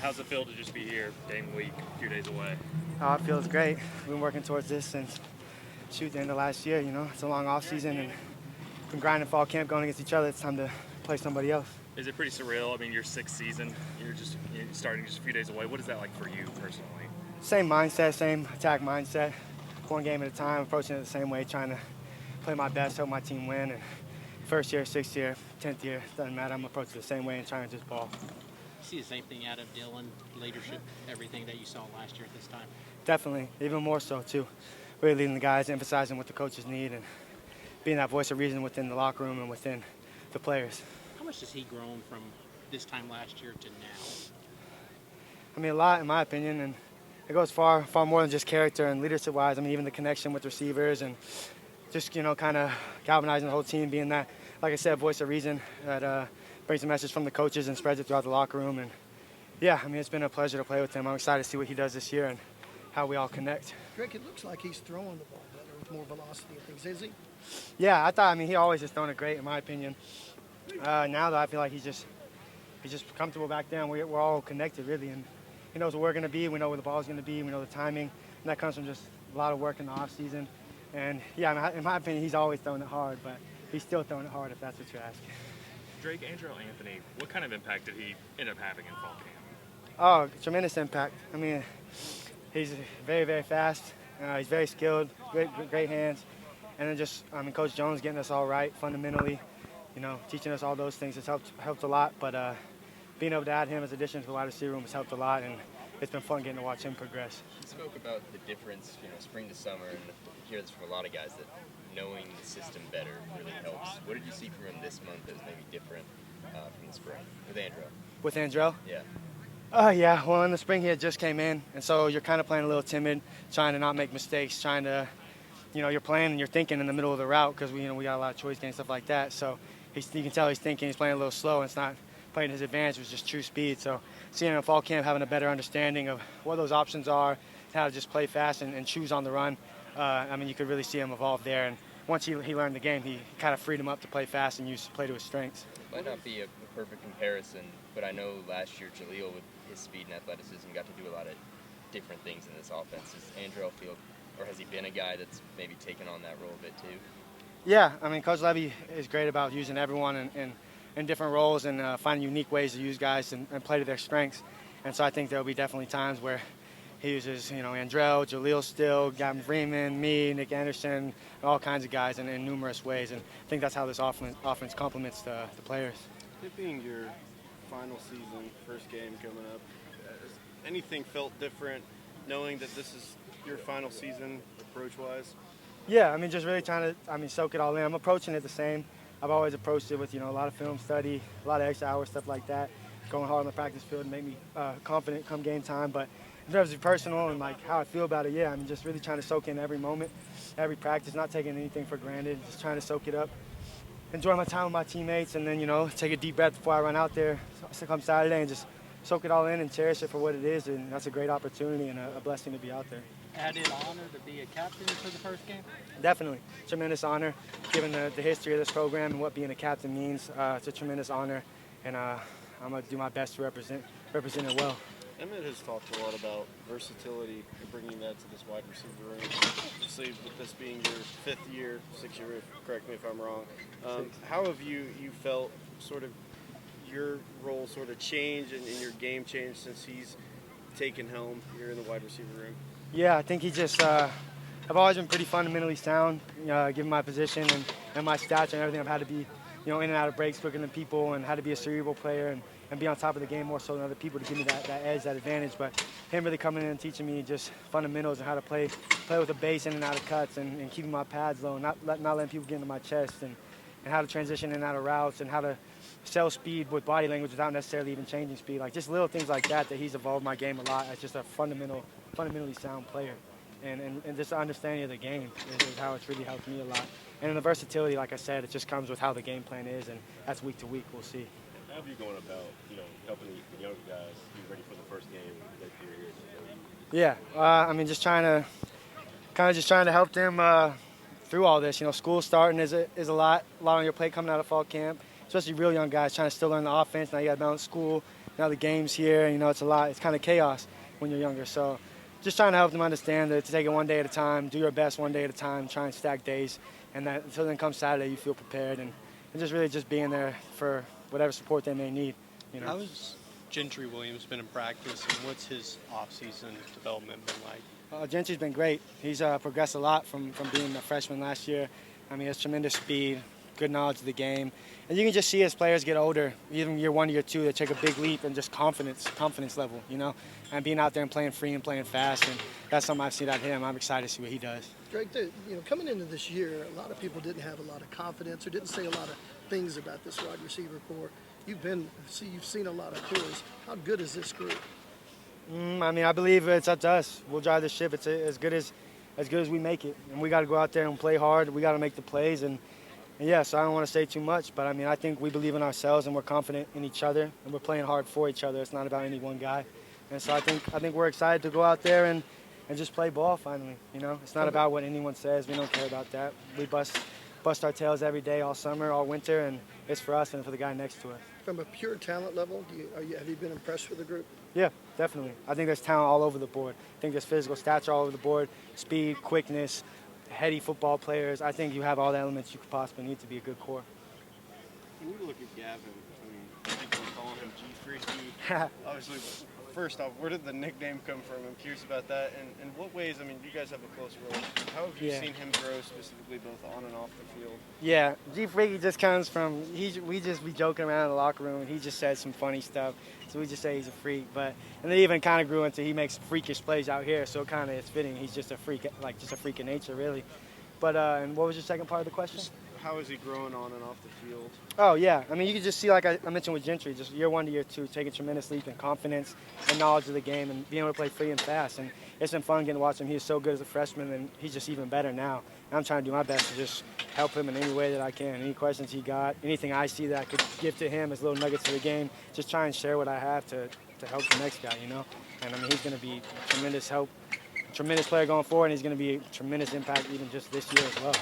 How's it feel to just be here, game week, a few days away? Oh, it feels great. We've been working towards this since the end of last year. It's a long off season, and we've been grinding fall camp, going against each other. It's time to play somebody else. Is it pretty surreal? I mean, your sixth season, you're starting just a few days away. What is that like for you personally? Same mindset, same attack mindset. One game at a time, approaching it the same way, trying to play my best, help my team win. And first year, sixth year, 10th year, doesn't matter. I'm approaching it the same way and trying to just ball. You see the same thing out of Dylan, leadership, everything that you saw last year at this time? Definitely, even more so too. Really leading the guys, emphasizing what the coaches need, and being that voice of reason within the locker room and within the players. How much has he grown from this time last year to now? I mean, a lot, in my opinion, and it goes far more than just character and leadership-wise. I mean, even the connection with receivers and just, kind of galvanizing the whole team, being that, like I said, voice of reason that brings a message from the coaches and spreads it throughout the locker room. And, yeah, I mean, it's been a pleasure to play with him. I'm excited to see what he does this year and how we all connect. Drake, it looks like he's throwing the ball better with more velocity and things. Is he? Yeah, he always has thrown it great, in my opinion. Now, though, I feel like he's just comfortable back there, and we're all connected, really. And he knows what we're going to be. We know where the ball's going to be. We know the timing. And that comes from just a lot of work in the offseason. And, yeah, in my opinion, he's always throwing it hard, but he's still throwing it hard if that's what you're asking. Drake, Andrew Anthony, what kind of impact did he end up having in fall camp? Oh, tremendous impact. I mean, he's very, very fast. He's very skilled, great hands. And then Coach Jones getting us all right fundamentally, teaching us all those things has helped a lot. But being able to add him as addition to the wide receiver room has helped a lot, and it's been fun getting to watch him progress. You spoke about the difference, spring to summer, and you hear this from a lot of guys that knowing the system better really helps. What did you see from him this month that was maybe different from the spring with Andrew? With Andrew? Yeah. Yeah, well, in the spring he had just came in, and so you're kind of playing a little timid, trying to not make mistakes, trying to, you're playing and you're thinking in the middle of the route because we got a lot of choice games, stuff like that. So you can tell he's thinking, he's playing a little slow, and it's not playing his advantage, it was just true speed. So seeing him in fall camp, having a better understanding of what those options are, how to just play fast and choose on the run, you could really see him evolve there. And once he learned the game, he kind of freed him up to play fast and play to his strengths. It might not be a perfect comparison, but I know last year Jaleel, with his speed and athleticism, got to do a lot of different things in this offense. Does Andrew feel, or has he been a guy that's maybe taken on that role a bit too? Yeah, Coach Levy is great about using everyone in different roles and finding unique ways to use guys and play to their strengths. And so I think there'll be definitely times where he uses, Andrell, Jaleel Still, Gavin Freeman, me, Nick Anderson, all kinds of guys in numerous ways. And I think that's how this offense complements the players. It being your final season, first game coming up, has anything felt different knowing that this is your final season approach-wise? Yeah, just really trying to, soak it all in. I'm approaching it the same. I've always approached it with, a lot of film study, a lot of extra hours, stuff like that, going hard on the practice field and make me confident come game time. But in terms of personal and how I feel about it, yeah, I'm just really trying to soak in every moment, every practice, not taking anything for granted, just trying to soak it up, enjoy my time with my teammates, and then, take a deep breath before I run out there come Saturday and just soak it all in and cherish it for what it is. And that's a great opportunity and a blessing to be out there. Added honor to be a captain for the first game? Definitely. Tremendous honor, given the history of this program and what being a captain means. It's a tremendous honor, and I'm going to do my best to represent it well. Emmett has talked a lot about versatility and bringing that to this wide receiver room. Obviously, with this being your fifth year, 6th year, correct me if I'm wrong, how have you felt sort of your role sort of change and your game change since he's taken helm here in the wide receiver room? Yeah, I think he just I've always been pretty fundamentally sound, given my position and my stature and everything. I've had to be, in and out of breaks quicker than people and had to be a cerebral player and be on top of the game more so than other people to give me that edge, that advantage. But him really coming in and teaching me just fundamentals and how to play with a base in and out of cuts and keeping my pads low and not letting people get into my chest and how to transition in and out of routes and how to sell speed with body language without necessarily even changing speed. Just little things like that he's evolved my game a lot as just a fundamentally sound player. And just the understanding of the game is how it's really helped me a lot. And the versatility, like I said, it just comes with how the game plan is, and that's week to week. We'll see. How have you going about, helping the younger guys be ready for the first game that you're here? Yeah, just trying to help them through all this. School starting is a lot on your plate coming out of fall camp. especially real young guys trying to still learn the offense. Now you got to balance school, now the game's here. You know, it's a lot. It's kind of chaos when you're younger. So just trying to help them understand that to take it one day at a time, do your best one day at a time, try and stack days, and that until then comes Saturday, you feel prepared, and just really just being there for whatever support they may need. You know. How has Gentry Williams been in practice, and what's his off-season development been like? Gentry's been great. He's progressed a lot from being a freshman last year. I mean, he has tremendous speed, good knowledge of the game. And you can just see as players get older, even year 1, year 2, they take a big leap and just confidence level, you know, and being out there and playing free and playing fast. And that's something I've seen out of him. I'm excited to see what he does. Drake, coming into this year, a lot of people didn't have a lot of confidence or didn't say a lot of things about this wide receiver core. You've seen a lot of cores. How good is this group? I mean, I believe it's up to us. We'll drive the ship. It's as good as we make it, and we got to go out there and play hard. We got to make the plays, and yeah. So I don't want to say too much, but I mean, I think we believe in ourselves and we're confident in each other, and we're playing hard for each other. It's not about any one guy, and so I think we're excited to go out there and just play ball finally. You know, it's not about what anyone says. We don't care about that. We bust our tails every day, all summer, all winter, and it's for us and for the guy next to us. From a pure talent level, have you been impressed with the group? Yeah, definitely. I think there's talent all over the board. I think there's physical stature all over the board, speed, quickness, heady football players. I think you have all the elements you could possibly need to be a good core. When we look at Gavin, I mean, people are calling him G-Freaky. Obviously, first off, where did the nickname come from? I'm curious about that. And in what ways, I mean, you guys have a close relationship. How have you seen him grow specifically both on and off the field? Yeah, G-Freaky just comes from, we just be joking around in the locker room, and he just says some funny stuff. So we just say he's a freak. And it even kind of grew into he makes freakish plays out here, so kind of it's fitting. He's just a freak, just a freak of nature, really. And what was your second part of the question? How is he growing on and off the field? Oh, yeah. I mean, you can just see, like I mentioned with Gentry, just year 1 to year 2, taking tremendous leap in confidence and knowledge of the game and being able to play free and fast. And it's been fun getting to watch him. He was so good as a freshman, and he's just even better now. And I'm trying to do my best to just help him in any way that I can. Any questions he got, anything I see that I could give to him as little nuggets of the game, just try and share what I have to help the next guy, you know? And, I mean, he's going to be tremendous help, tremendous player going forward, and he's going to be a tremendous impact even just this year as well.